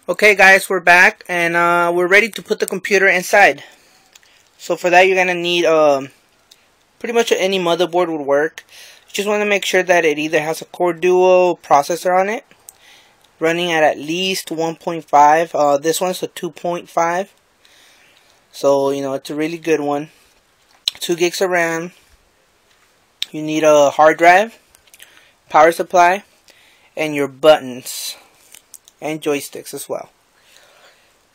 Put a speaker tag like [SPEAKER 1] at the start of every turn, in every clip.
[SPEAKER 1] Okay guys, we're back and we're ready to put the computer inside. So for that you're going to need pretty much any motherboard would work. You just want to make sure that it either has a Core Duo processor on it, running at least 1.5. This one's a 2.5. So, you know, it's a really good one. 2 gigs of RAM. You need a hard drive, power supply, and your buttons and joysticks as well.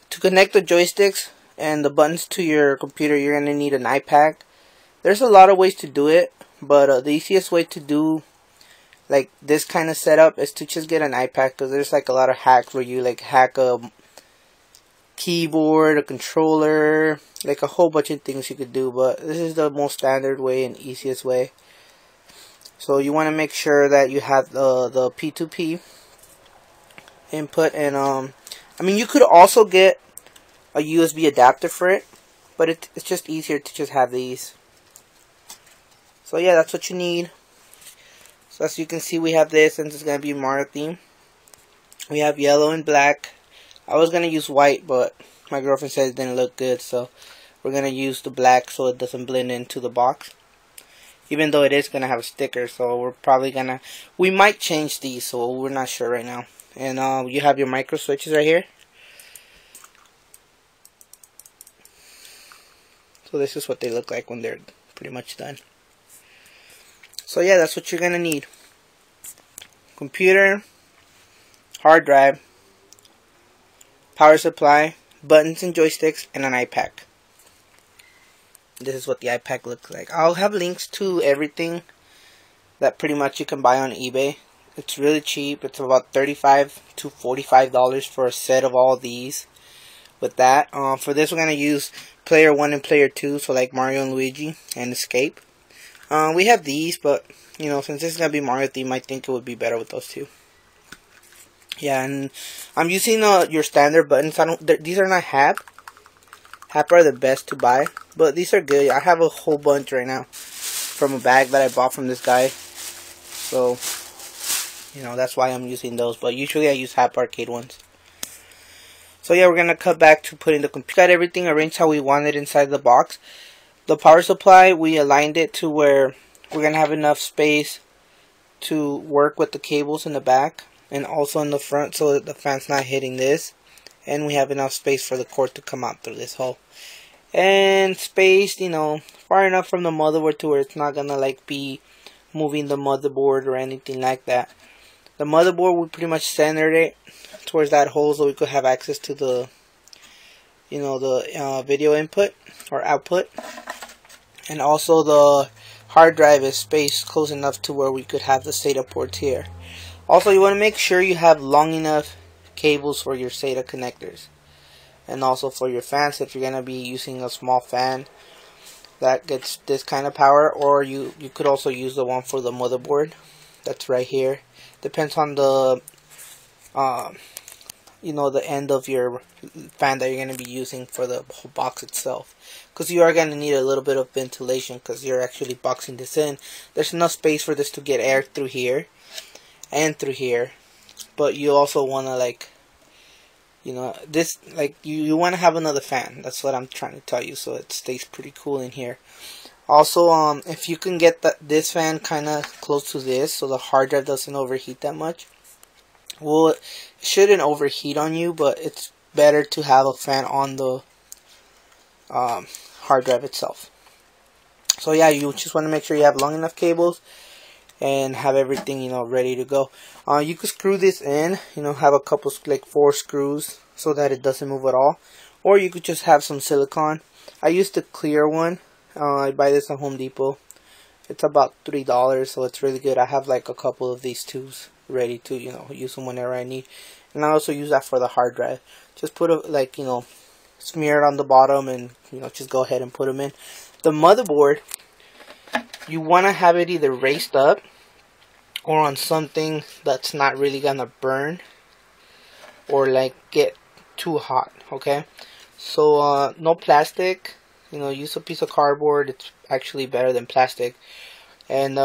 [SPEAKER 1] To connect the joysticks and the buttons to your computer, you're going to need an iPad. There's a lot of ways to do it, but the easiest way to do like this kind of setup is to just get an iPad, because there's like a lot of hacks where you like hack a keyboard, a controller, like a whole bunch of things you could do, but this is the most standard way and easiest way. So you want to make sure that you have the P2P input, and I mean, you could also get a USB adapter for it, but it's just easier to just have these. So yeah, that's what you need. So as you can see, we have this, and it's gonna be Mario theme. We have yellow and black. I was gonna use white, but my girlfriend said it didn't look good, so we're gonna use the black so it doesn't blend into the box. Even though it is gonna have a sticker, so we're probably gonna, we might change these, so we're not sure right now. And you have your micro switches right here. So this is what they look like when they're pretty much done. So yeah, that's what you're gonna need. Computer, hard drive, power supply, buttons and joysticks, and an iPad. This is what the iPad looks like. I'll have links to everything that pretty much you can buy on eBay. It's really cheap. It's about $35 to $45 for a set of all these. With that, for this we're gonna use player 1 and player 2, so like Mario and Luigi and Escape. We have these, but you know, since this is gonna be Mario theme, I think it would be better with those two. Yeah, and I'm using your standard buttons. These are not HAP. HAP are the best to buy, but these are good. I have a whole bunch right now from a bag that I bought from this guy. So, you know, that's why I'm using those. But usually I use HAP arcade ones. So yeah, we're going to cut back to putting the computer. Got everything arranged how we want it inside the box. The power supply, we aligned it to where we're going to have enough space to work with the cables in the back. And also in the front, so that the fan's not hitting this. And we have enough space for the cord to come out through this hole. And spaced, you know, far enough from the motherboard to where it's not gonna like be moving the motherboard or anything like that. The motherboard, we pretty much centered it towards that hole so we could have access to the, you know, the video input or output. And also the hard drive is spaced close enough to where we could have the SATA ports here. Also, you want to make sure you have long enough cables for your SATA connectors, and also for your fans if you're going to be using a small fan that gets this kind of power, or you could also use the one for the motherboard that's right here. Depends on the you know, the end of your fan that you're going to be using for the whole box itself, because you are going to need a little bit of ventilation because you're actually boxing this in. There's enough space for this to get air through here and through here, but you also want to, like, you know, this, like, you want to have another fan. That's what I'm trying to tell you, so it stays pretty cool in here. Also, if you can get this fan kind of close to this so the hard drive doesn't overheat that much. Well, it shouldn't overheat on you, but it's better to have a fan on the hard drive itself. So yeah, you just want to make sure you have long enough cables and have everything, you know, ready to go. You could screw this in, you know, have a couple, like 4 screws so that it doesn't move at all. Or you could just have some silicone. I used the clear one. I buy this at Home Depot. It's about $3, so it's really good. I have like a couple of these tubes ready to, you know, use them whenever I need. And I also use that for the hard drive. Just put a, like, you know, smear it on the bottom and, you know, just go ahead and put them in. The motherboard, you want to have it either raised up or on something that's not really gonna burn or like get too hot. Okay, so no plastic, you know, use a piece of cardboard. It's actually better than plastic. And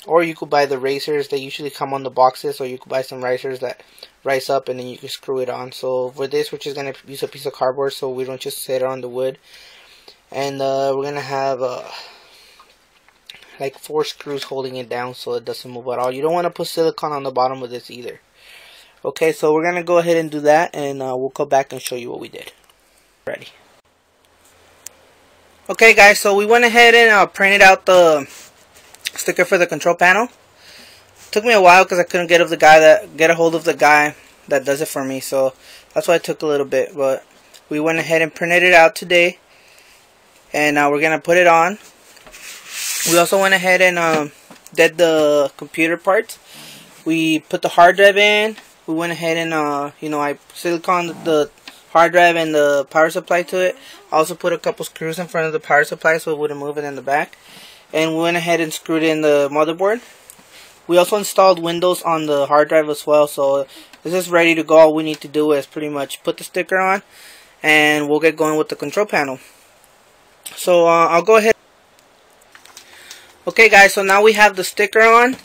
[SPEAKER 1] or you could buy the risers. They usually come on the boxes, or you could buy some risers that rise up and then you can screw it on. So for this, we're just gonna use a piece of cardboard so we don't just sit on the wood. And we're gonna have like 4 screws holding it down so it doesn't move at all. You don't want to put silicone on the bottom of this either. Okay, so we're gonna go ahead and do that, and we'll come back and show you what we did. Ready. Okay guys, so we went ahead and printed out the sticker for the control panel. Took me a while because I couldn't get a hold of the guy that does it for me, so that's why it took a little bit. But we went ahead and printed it out today, and we're gonna put it on. We also went ahead and did the computer parts. We put the hard drive in. We went ahead and I siliconed the hard drive and the power supply to it. I also put a couple screws in front of the power supply so it wouldn't move it in the back. And we went ahead and screwed in the motherboard. We also installed Windows on the hard drive as well, so this is ready to go. All we need to do is pretty much put the sticker on, and we'll get going with the control panel. So I'll go ahead. Okay guys, so now we have the sticker on,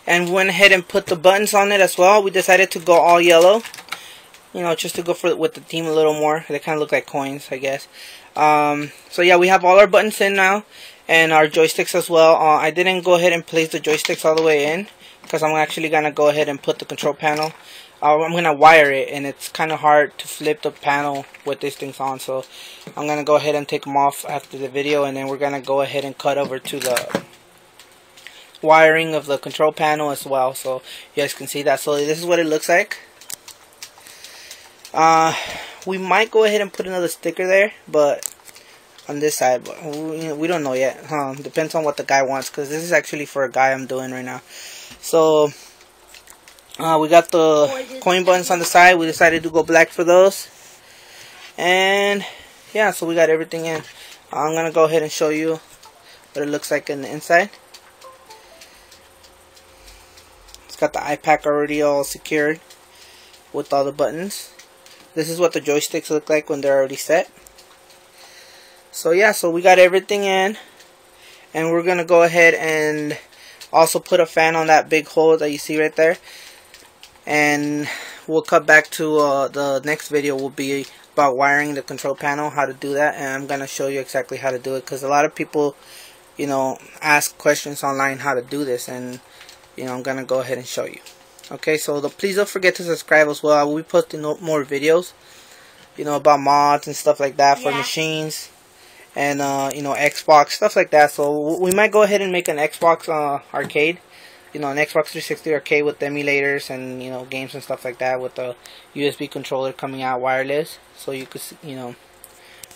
[SPEAKER 1] and we went ahead and put the buttons on it as well. We decided to go all yellow, just to go with the theme a little more. They kind of look like coins, I guess. So yeah, we have all our buttons in now, and our joysticks as well. I didn't go ahead and place the joysticks all the way in, because I'm actually going to go ahead and put the control panel. I'm going to wire it, and it's kind of hard to flip the panel with these things on. So I'm going to go ahead and take them off after the video, and then we're going to go ahead and cut over to the wiring of the control panel as well, so you guys can see that. So this is what it looks like. We might go ahead and put another sticker there, but on this side, but we don't know yet. Depends on what the guy wants, because this is actually for a guy I'm doing right now. So we got the coin buttons on the side. We decided to go black for those, and yeah, so we got everything in. I'm gonna go ahead and show you what it looks like in the inside. Got the iPack already all secured with all the buttons. This is what the joysticks look like when they're already set. So yeah, so we got everything in, and we're gonna go ahead and also put a fan on that big hole that you see right there, and we'll cut back to the next video will be about wiring the control panel, how to do that, and I'm gonna show you exactly how to do it, because a lot of people ask questions online how to do this, and I'm gonna go ahead and show you. Okay, so please don't forget to subscribe as well. I will be posting more videos, about mods and stuff like that for machines, and Xbox, stuff like that. So we might go ahead and make an Xbox arcade, an Xbox 360 arcade with emulators and games and stuff like that, with the USB controller coming out wireless. So you could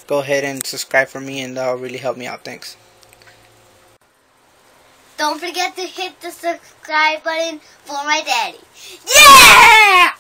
[SPEAKER 1] go ahead and subscribe for me, and that'll really help me out. Thanks.
[SPEAKER 2] Don't forget to hit the subscribe button for my daddy. Yeah!